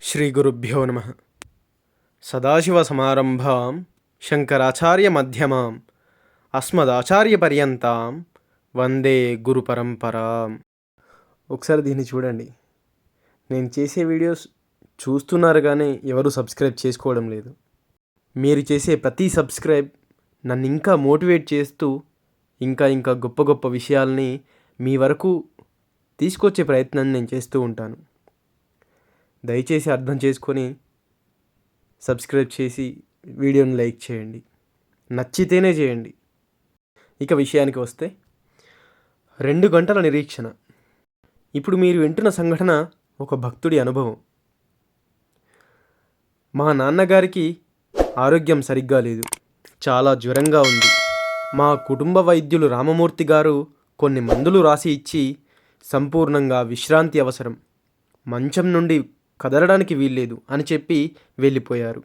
శ్రీగురుభ్యో నమ. సదాశివసమారంభాం శంకరాచార్యమధ్యమాం అస్మదాచార్యపర్యంతాం వందే గురు పరంపరాం. ఒకసారి దీన్ని చూడండి. నేను చేసే వీడియోస్ చూస్తున్నారు కానీ ఎవరు సబ్స్క్రైబ్ చేసుకోవడం లేదు. మీరు చేసే ప్రతి సబ్స్క్రైబ్ నన్ను ఇంకా మోటివేట్ చేస్తూ ఇంకా గొప్ప గొప్ప విషయాల్ని మీ వరకు తీసుకొచ్చే ప్రయత్నం నేను చేస్తూ ఉంటాను. దయచేసి అర్థం చేసుకొని సబ్స్క్రైబ్ చేసి వీడియోని లైక్ చేయండి, నచ్చితేనే చేయండి. ఇక విషయానికి వస్తే 2 గంటల నిరీక్షణ. ఇప్పుడు మీరు వింటున్న సంఘటన ఒక భక్తుడి అనుభవం. మా నాన్నగారికి ఆరోగ్యం సరిగ్గా లేదు, చాలా జ్వరంగా ఉంది. మా కుటుంబ వైద్యులు రామమూర్తి గారు కొన్ని మందులు రాసి ఇచ్చి సంపూర్ణంగా విశ్రాంతి అవసరం, మంచం నుండి కదలడానికి వీల్లేదు అని చెప్పి వెళ్ళిపోయారు.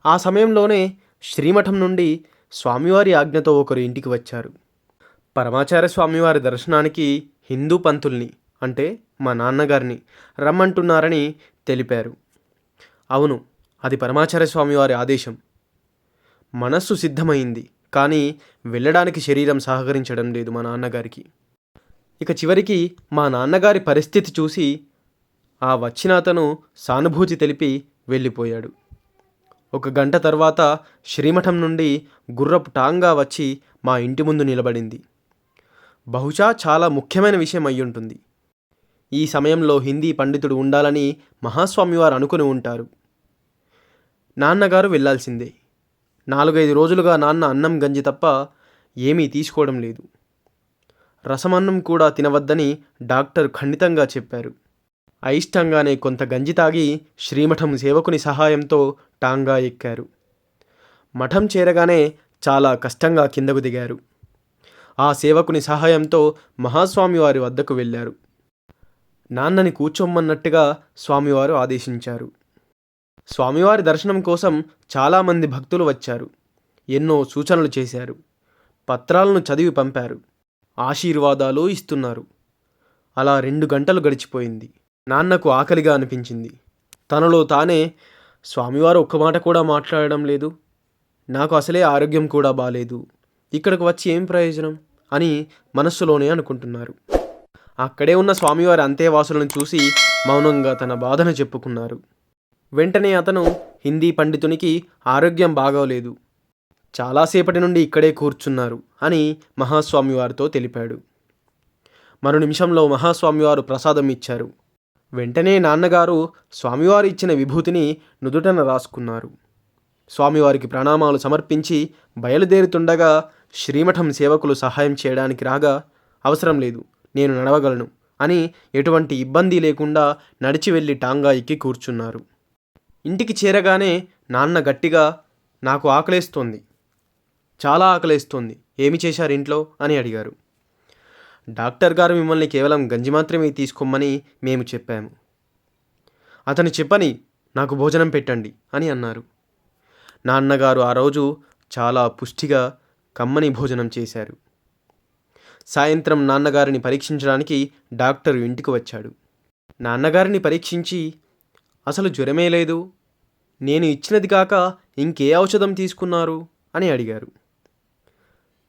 ఆ సమయంలోనే శ్రీమఠం నుండి స్వామివారి ఆజ్ఞతో ఒకరు ఇంటికి వచ్చారు. పరమాచార్య స్వామివారి దర్శనానికి హిందూ పంతుల్ని, అంటే మా నాన్నగారిని రమ్మంటున్నారని తెలిపారు. అవును, అది పరమాచార్య స్వామివారి ఆదేశం. మనస్సు సిద్ధమైంది, కానీ వెళ్ళడానికి శరీరం సహకరించడం లేదు మా నాన్నగారికి. ఇక చివరికి మా నాన్నగారి పరిస్థితి చూసి ఆ వచ్చిన అతను సానుభూతి తెలిపి వెళ్ళిపోయాడు. 1 గంట తర్వాత శ్రీమఠం నుండి గుర్రపు టాంగా వచ్చి మా ఇంటి ముందు నిలబడింది. బహుశా చాలా ముఖ్యమైన విషయం అయ్యుంటుంది. ఈ సమయంలో హిందీ పండితుడు ఉండాలని మహాస్వామివారు అనుకుని ఉంటారు. నాన్నగారు వెళ్ళాల్సిందే. 4-5 రోజులుగా నాన్న అన్నం గంజి తప్ప ఏమీ తీసుకోవడం లేదు. రసమన్నం కూడా తినవద్దని డాక్టర్ ఖండితంగా చెప్పారు. అయిష్టంగానే కొంత గంజి తాగి శ్రీమఠం సేవకుని సహాయంతో టాంగా ఎక్కారు. మఠం చేరగానే చాలా కష్టంగా కిందకు దిగారు. ఆ సేవకుని సహాయంతో మహాస్వామివారి వద్దకు వెళ్ళారు. నాన్నని కూర్చోమ్మన్నట్టుగా స్వామివారు ఆదేశించారు. స్వామివారి దర్శనం కోసం చాలామంది భక్తులు వచ్చారు. ఎన్నో సూచనలు చేశారు. పత్రాలను చదివి పంపారు. ఆశీర్వాదాలు ఇస్తున్నారు. అలా 2 గంటలు గడిచిపోయింది. నాన్నకు ఆకలిగా అనిపించింది. తనలో తానే, స్వామివారు ఒక్క మాట కూడా మాట్లాడడం లేదు, నాకు అసలే ఆరోగ్యం కూడా బాలేదు, ఇక్కడికి వచ్చి ఏం ప్రయోజనం అని మనస్సులోనే అనుకుంటున్నారు. అక్కడే ఉన్న స్వామివారి అంతేవాసులను చూసి మౌనంగా తన బాధను చెప్పుకున్నారు. వెంటనే అతను హిందీ పండితునికి ఆరోగ్యం బాగోలేదు, చాలాసేపటి నుండి ఇక్కడే కూర్చున్నారు అని మహాస్వామివారితో తెలిపాడు. మరో నిమిషంలో మహాస్వామివారు ప్రసాదం ఇచ్చారు. వెంటనే నాన్నగారు స్వామివారు ఇచ్చిన విభూతిని నుదుటన రాసుకున్నారు. స్వామివారికి ప్రణామాలు సమర్పించి బయలుదేరుతుండగా శ్రీమఠం సేవకులు సహాయం చేయడానికి రాగా, అవసరం లేదు, నేను నడవగలను అని ఎటువంటి ఇబ్బంది లేకుండా నడిచి వెళ్ళి టాంగా ఎక్కి కూర్చున్నారు. ఇంటికి చేరగానే నాన్న గట్టిగా, నాకు ఆకలేస్తోంది, చాలా ఆకలేస్తోంది, ఏమి చేశారు ఇంట్లో అని అడిగారు. డాక్టర్ గారు మిమ్మల్ని కేవలం గంజి మాత్రమే తీసుకోమని మేము చెప్పాము. అతను చెప్పని నాకు భోజనం పెట్టండి అని అన్నారు. నాన్నగారు ఆ రోజు చాలా పుష్టిగా కమ్మని భోజనం చేశారు. సాయంత్రం నాన్నగారిని పరీక్షించడానికి డాక్టర్ ఇంటికి వచ్చాడు. నాన్నగారిని పరీక్షించి, అసలు జ్వరమే లేదు, నేను ఇచ్చినది కాక ఇంకే ఔషధం తీసుకున్నారు అని అడిగారు.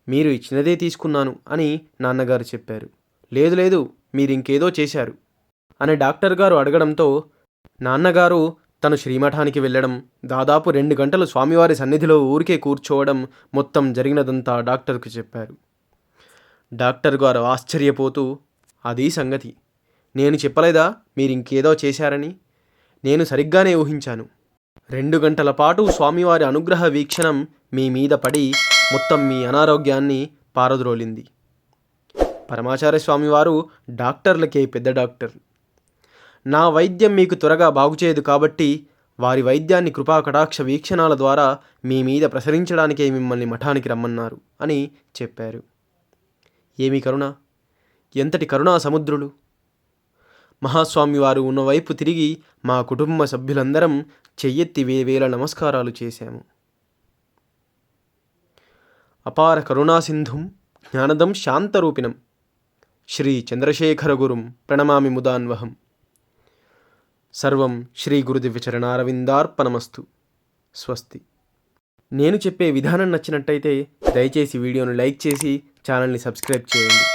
మీరు ఇచ్చినదే తీసుకున్నాను అని నాన్నగారు చెప్పారు. లేదు, మీరు ఇంకేదో చేశారు అని డాక్టర్ గారు అడగడంతో నాన్నగారు తను శ్రీమఠానికి వెళ్ళడం, దాదాపు 2 గంటలు స్వామివారి సన్నిధిలో ఊరికే కూర్చోవడం, మొత్తం జరిగినదంతా డాక్టర్కు చెప్పారు. డాక్టర్ గారు ఆశ్చర్యపోతూ, అదీ సంగతి, నేను చెప్పలేదా మీరు ఇంకేదో చేశారని? నేను సరిగ్గానే ఊహించాను. 2 గంటల పాటు స్వామివారి అనుగ్రహ వీక్షణం మీ మీద పడి మొత్తం మీ అనారోగ్యాన్ని పారద్రోలింది. పరమాచార్య స్వామివారు డాక్టర్లకే పెద్ద డాక్టర్. నా వైద్యం మీకు త్వరగా బాగుచేయదు కాబట్టి వారి వైద్యాన్ని కృపా కటాక్ష వీక్షణాల ద్వారా మీ మీద ప్రసరించడానికే మిమ్మల్ని మఠానికి రమ్మన్నారు అని చెప్పారు. ఏమి కరుణ, ఎంతటి కరుణా సముద్రులు! మహాస్వామివారు ఉన్నవైపు తిరిగి మా కుటుంబ సభ్యులందరం చెయ్యెత్తి వేవేల నమస్కారాలు చేశాము. అపార కరుణాసింధుం జ్ఞానదం శాంతరూపిణం శ్రీ చంద్రశేఖర గురుం ప్రణమామి ముదాన్వహం. సర్వం శ్రీ గురుదివ్య చరణారవిందార్పణమస్తు. స్వస్తి. నేను చెప్పే విధానం నచ్చినట్టయితే దయచేసి వీడియోను లైక్ చేసి ఛానల్ని సబ్స్క్రైబ్ చేయండి.